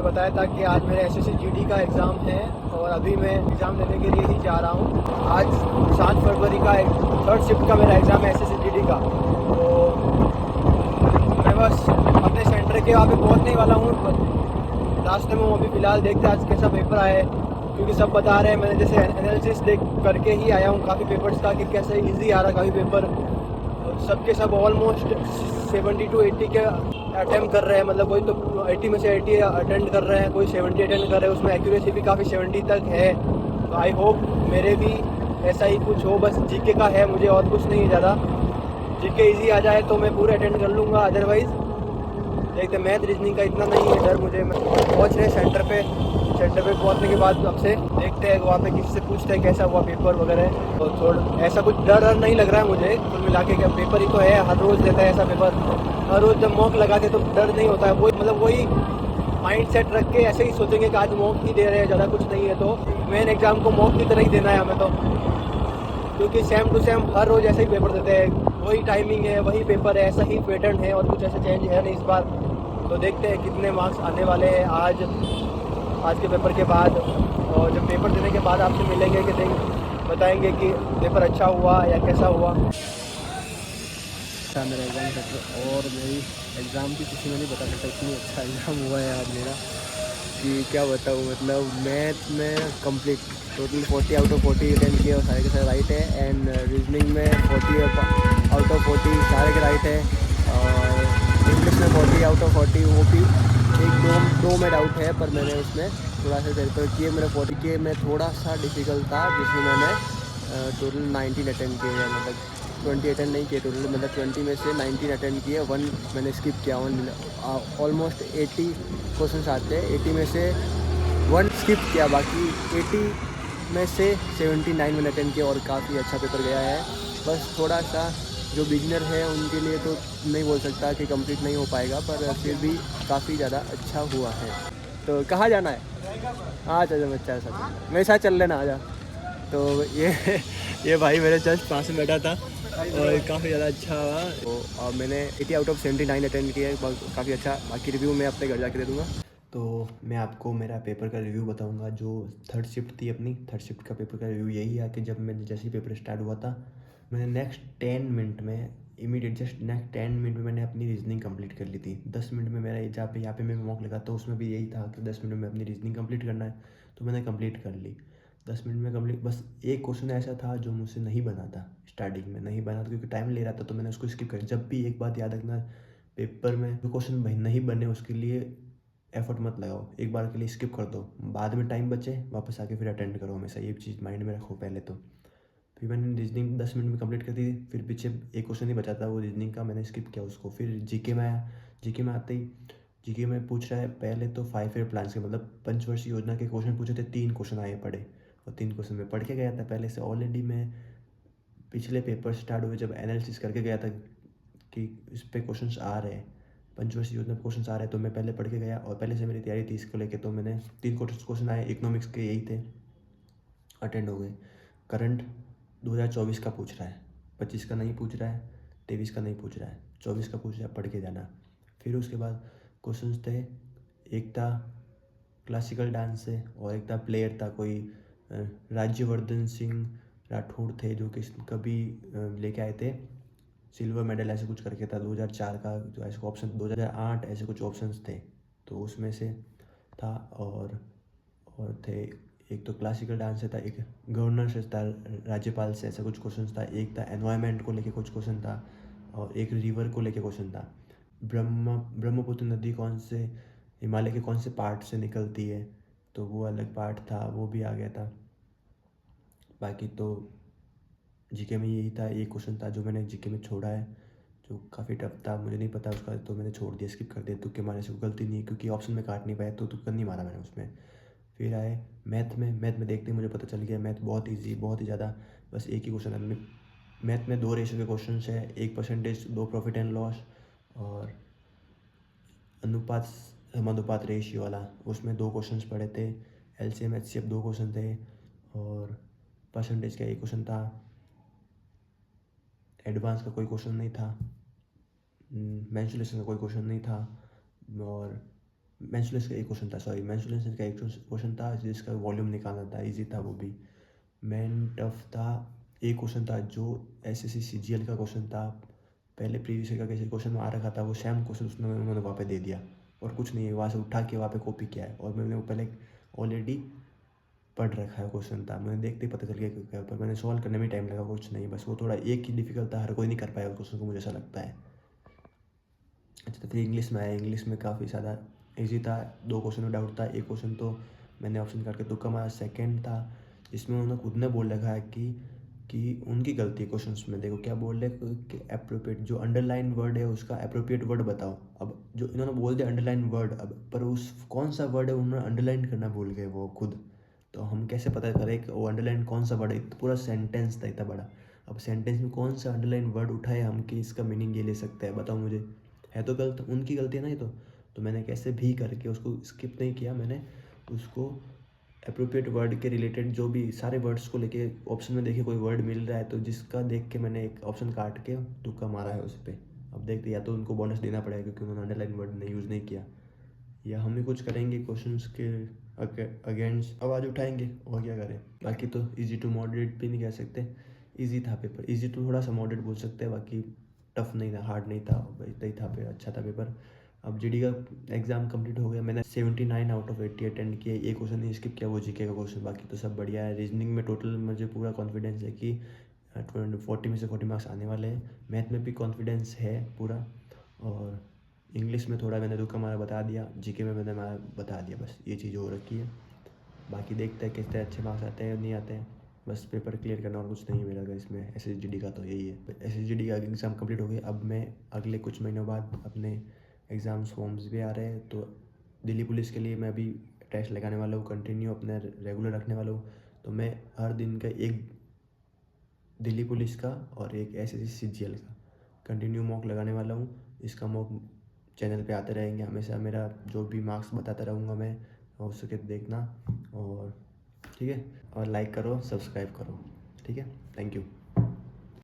बताया था कि आज मेरा एसएससी जीडी का एग्ज़ाम है और अभी मैं एग्ज़ाम देने के लिए ही जा रहा हूँ। आज 7 फरवरी का थर्ड शिफ्ट का मेरा एग्ज़ाम है एसएससी जीडी का। तो मैं बस अपने सेंटर के वहाँ पे पहुँचने वाला हूँ। रास्ते में हूँ अभी फ़िलहाल, देखते हैं आज कैसा पेपर आया है, क्योंकि सब बता रहे हैं, मैंने जैसे एनालिसिस देख करके ही आया हूँ काफ़ी पेपर्स का कि कैसे ईजी आ रहा काफ़ी पेपर। सबके सब ऑलमोस्ट 70 to 80 के अटैम्प्ट कर रहे हैं, मतलब कोई तो 80 में से 80 अटेंड कर रहे हैं, कोई 70 अटेंड कर रहे हैं। उसमें एक्यूरेसी भी काफ़ी 70 तक है। तो आई होप मेरे भी ऐसा ही कुछ हो। बस जीके का है मुझे, और कुछ नहीं है ज़्यादा। जीके इजी आ जाए तो मैं पूरे अटेंड कर लूँगा, अदरवाइज़ देखते। मैथ रीजनिंग का इतना नहीं है डर मुझे। मैं पहुँच रहे सेंटर पे पहुँचने के बाद आपसे देखते हैं, वहाँ पे किसी से पूछते हैं कैसा हुआ पेपर वगैरह। और थोड़ा ऐसा कुछ डर नहीं लग रहा है मुझे कुल मिला के। क्या पेपर ही तो है, हर रोज़ देता है ऐसा पेपर। हर रोज़ जब मॉक लगाते तो डर नहीं होता है। वही मतलब वही माइंड सेट रख के ऐसे ही सोचेंगे कि आज मॉक ही दे रहे हैं, ज़्यादा कुछ नहीं है। तो मेन एग्ज़ाम को मॉक की तरह ही देना है हमें तो, क्योंकि सेम टू सेम हर रोज़ ऐसे ही पेपर देते हैं। वही टाइमिंग है, वही पेपर है, ऐसा ही पैटर्न है, और कुछ ऐसा चेंज है नहीं इस बार। तो देखते हैं कितने मार्क्स आने वाले हैं आज के पेपर के बाद। और जब पेपर देने के बाद आपसे मिलेंगे कि बताएंगे कि पेपर अच्छा हुआ या कैसा हुआ। अच्छा मेरा एग्ज़ाम सेंटर, और मेरी एग्ज़ाम की किसी में नहीं बता सकता इतनी अच्छा एग्ज़ाम हुआ है आज मेरा कि क्या बताऊँ। मतलब मैथ में complete total 40 out of 40 attend किए और सारे के सारे राइट है। एंड रीजनिंग में 40 आउट ऑफ 40 सारे के राइट है। और इंग्लिश में 40 आउट ऑफ 40 वो भी एक दो में डाउट है, पर मैंने उसमें थोड़ा सा पेपर किए। मेरा 40 के में थोड़ा सा डिफ़िकल्ट था, जिसमें मैंने टोटल 19 अटेंड किए हैं। मतलब 20 अटेंड नहीं किए टोटल, मतलब 20 में से 19 अटेंड किए, 1 मैंने स्किप किया। ऑलमोस्ट 80 क्वेश्चन आते हैं, 80 में से 1 स्किप किया, बाकी 80 में से 79 मैंने अटेंड किया और काफ़ी अच्छा पेपर गया है। बस थोड़ा सा जो बिगिनर है उनके लिए तो नहीं बोल सकता कि कंप्लीट नहीं हो पाएगा, पर फिर भी काफ़ी ज़्यादा अच्छा हुआ है। तो कहाँ जाना है? हाँ चलो बच्चा साथ मेरे साथ चल लेना, आ जा। तो ये भाई मेरे जस्ट पास में बैठा था और काफ़ी ज़्यादा अच्छा हुआ। तो मैंने 80 आउट ऑफ 79 अटेंड किया है, काफ़ी अच्छा। बाकी रिव्यू मैं अपने घर जाके दे दूँगा। तो मैं आपको मेरा पेपर का रिव्यू बताऊंगा। जो थर्ड शिफ्ट थी अपनी, थर्ड शिफ्ट का पेपर का रिव्यू यही है कि जब मैं जैसे ही पेपर स्टार्ट हुआ था, मैंने नेक्स्ट 10 मिनट में इमीडिएट जस्ट नेक्स्ट 10 मिनट में मैंने अपनी रीजनिंग कंप्लीट कर ली थी। 10 मिनट में मेरा जहाँ पे यहाँ पे मैं मॉक लगा था उसमें भी यही था कि 10 मिनट में अपनी रीजनिंग कंप्लीट करना है, तो मैंने कंप्लीट कर ली 10 मिनट में कंप्लीट। बस एक क्वेश्चन ऐसा था जो मुझसे नहीं बना था, स्टार्टिंग में नहीं बना था क्योंकि टाइम ले रहा था, तो मैंने उसको स्किप कर। जब भी एक बात याद रखना, पेपर में जो क्वेश्चन नहीं बने उसके लिए एफर्ट मत लगाओ, एक बार के लिए स्किप कर दो, बाद में टाइम बचे वापस आके फिर अटेंड करो। हमेशा ये चीज़ माइंड में रखो पहले तो। फिर मैंने रीजनिंग 10 मिनट में कंप्लीट कर दी। फिर पीछे एक क्वेश्चन ही बचा था, वो रीजनिंग का, मैंने स्किप किया उसको। फिर जीके में आया। जीके में आते ही जीके में पूछ रहा है पहले तो 5 ईयर प्लान्स के, मतलब पंचवर्षीय योजना के क्वेश्चन पूछे थे। 3 क्वेश्चन आए पढ़े, और 3 क्वेश्चन में पढ़ के गया था पहले से ऑलरेडी। मैं पिछले पेपर स्टार्ट हुए जब एनालिसिस करके गया था कि इस पे क्वेश्चंस आ रहे हैं, पंचवर्षीय योजना पे क्वेश्चंस आ रहे हैं, तो मैं पहले पढ़ के गया और पहले से मेरी तैयारी थी इसको लेके। तो मैंने 3 क्वेश्चन आए, इकोनॉमिक्स के यही थे, अटेंड हो गए। करंट 2024 का पूछ रहा है, 25 का नहीं पूछ रहा है, 23 का नहीं पूछ रहा है, 24 का पूछ रहा है, पढ़ के जाना। फिर उसके बाद क्वेश्चंस थे, एक था क्लासिकल डांस से और एक था प्लेयर था कोई, राज्यवर्धन सिंह राठौड़ थे, जो कि कभी लेके आए थे सिल्वर मेडल ऐसे कुछ करके था 2004 का, जो ऐसे ऑप्शन 2008 ऐसे कुछ ऑप्शंस थे, तो उसमें से था। और थे, एक तो क्लासिकल डांस से था, एक गवर्नर से था, राज्यपाल से ऐसा कुछ क्वेश्चन था, एक था एनवायरनमेंट को लेके कुछ क्वेश्चन था, और एक रिवर को लेके क्वेश्चन था। ब्रह्मपुत्र नदी कौन से हिमालय के कौन से पार्ट से निकलती है, तो वो अलग पार्ट था, वो भी आ गया था। बाकी तो जीके में यही था, एक क्वेश्चन था जो मैंने जीके में छोड़ा है, जो काफ़ी टफ था, मुझे नहीं पता उसका, तो मैंने छोड़ दिया, स्किप कर दिया। तुक्के मारने से कोई गलती नहीं है क्योंकि ऑप्शन में काट नहीं पाया, तो तुक्का नहीं मारा मैंने उसमें। फिर आए मैथ में देखते ही मुझे पता चल गया मैथ बहुत ईजी, बहुत ही ज़्यादा। बस एक ही क्वेश्चन है मैथ में, 2 रेशियो के क्वेश्चन है, 1 परसेंटेज, 2 प्रॉफिट एंड लॉस, और अनुपात समानुपात रेशियो वाला, उसमें 2 क्वेश्चंस पढ़े थे। एलसीएम एचसीएफ 2 क्वेश्चन थे, और परसेंटेज का एक क्वेश्चन था। एडवांस का कोई क्वेश्चन नहीं था, मेंसुरेशन का कोई क्वेश्चन नहीं था, और मेंसुरेशन का एक क्वेश्चन था, सॉरी मेंसुरेशन का एक क्वेश्चन था जिसका वॉल्यूम निकालना था, इजी था वो भी। मेन टफ था, एक क्वेश्चन था जो एसएससी सीजीएल का क्वेश्चन था, पहले प्रीवियस ईयर का किसी क्वेश्चन में आ रखा था, वो सेम क्वेश्चन उसने उन्होंने वहाँ पे दे दिया और कुछ नहीं है, वहाँ से उठा के वहाँ पे कॉपी किया है और मैंने वो पहले ऑलरेडी पढ़ रखा है क्वेश्चन था, मैंने देखते ही पता चल गया क्या, पर मैंने सॉल्व करने में टाइम लगा, कुछ नहीं, बस वो थोड़ा एक ही डिफिकल्ट था, हर कोई नहीं कर पाया उस क्वेश्चन को, मुझे ऐसा लगता है। अच्छा, तो फिर इंग्लिश में आया, इंग्लिश में काफ़ी ज़्यादा इजी था, 2 क्वेश्चन में डाउट था, एक क्वेश्चन तो मैंने ऑप्शन काट के तुक्का मारा, सेकंड था जिसमें उन्होंने खुद ने बोल रखा है कि उनकी गलती है क्वेश्चंस में। देखो क्या बोल रहे हैं कि एप्रोप्रिएट, जो अंडरलाइन वर्ड है उसका एप्रोप्रिएट वर्ड बताओ। अब जो इन्होंने बोल दिया अंडरलाइन वर्ड, अब पर उस कौन सा वर्ड है उन्होंने अंडरलाइन करना भूल गए वो खुद, तो हम कैसे पता करें कि वो अंडरलाइन कौन सा वर्ड है, तो पूरा सेंटेंस था इतना बड़ा, अब सेंटेंस में कौन सा अंडरलाइन वर्ड उठाए हम कि इसका मीनिंग ये ले सकते हैं, बताओ मुझे। है तो गलत, उनकी गलती है ना ये तो मैंने कैसे भी करके उसको स्किप नहीं किया, मैंने उसको अप्रोप्रिएट वर्ड के रिलेटेड जो भी सारे वर्ड्स को लेके ऑप्शन में देखे कोई वर्ड मिल रहा है तो जिसका देख के मैंने एक ऑप्शन काट के तुक्का मारा है उस पर। अब देखते या तो उनको बोनस देना पड़ेगा क्योंकि उन्होंने अंडरलाइन वर्ड नहीं यूज़ नहीं किया, या हम ही कुछ करेंगे क्वेश्चंस के अगेंस्ट आवाज़ उठाएंगे और क्या करें। बाकी तो इजी टू मॉडरेट भी नहीं कह सकते, इजी था पेपर, इजी टू थोड़ा सा मॉडरेट बोल सकते हैं, बाकी टफ नहीं था, हार्ड नहीं था, इतना ही था पे, अच्छा था पेपर। अब जीडी का एग्ज़ाम कंप्लीट हो गया, मैंने 79 आउट ऑफ 80 अटेंड किए, एक क्वेश्चन नहीं स्किप किया, वो जीके का क्वेश्चन, बाकी तो सब बढ़िया है। रीजनिंग में टोटल मुझे पूरा कॉन्फिडेंस है कि 40 में से 40 मार्क्स आने वाले हैं, मैथ में भी कॉन्फिडेंस है पूरा, और इंग्लिश में थोड़ा मैंने तुक्का मारा बता दिया, जीके में मैंने मारा बता दिया, बस ये चीज़ हो रखी है। बाकी देखते हैं कितने अच्छे मार्क्स आते हैं या नहीं आते हैं, बस पेपर क्लियर करना और कुछ नहीं मिलेगा इसमें। एसएसजीडी का तो यही है, एसएसजीडी का एग्ज़ाम कंप्लीट हो गया, अब मैं अगले कुछ महीनों बाद अपने एग्ज़ाम्स फॉर्म्स भी आ रहे हैं, तो दिल्ली पुलिस के लिए मैं अभी टेस्ट लगाने वाला हूँ, कंटिन्यू अपना रेगुलर रखने वाला हूँ, तो मैं हर दिन का एक दिल्ली पुलिस का और एक एसएससी सीजीएल का कंटिन्यू मॉक लगाने वाला हूँ। इसका मॉक चैनल पे आते रहेंगे हमेशा, मेरा जो भी मार्क्स बताता रहूँगा मैं, हो सके तो देखना, और ठीक है, और लाइक करो, सब्सक्राइब करो, ठीक है, थैंक यू।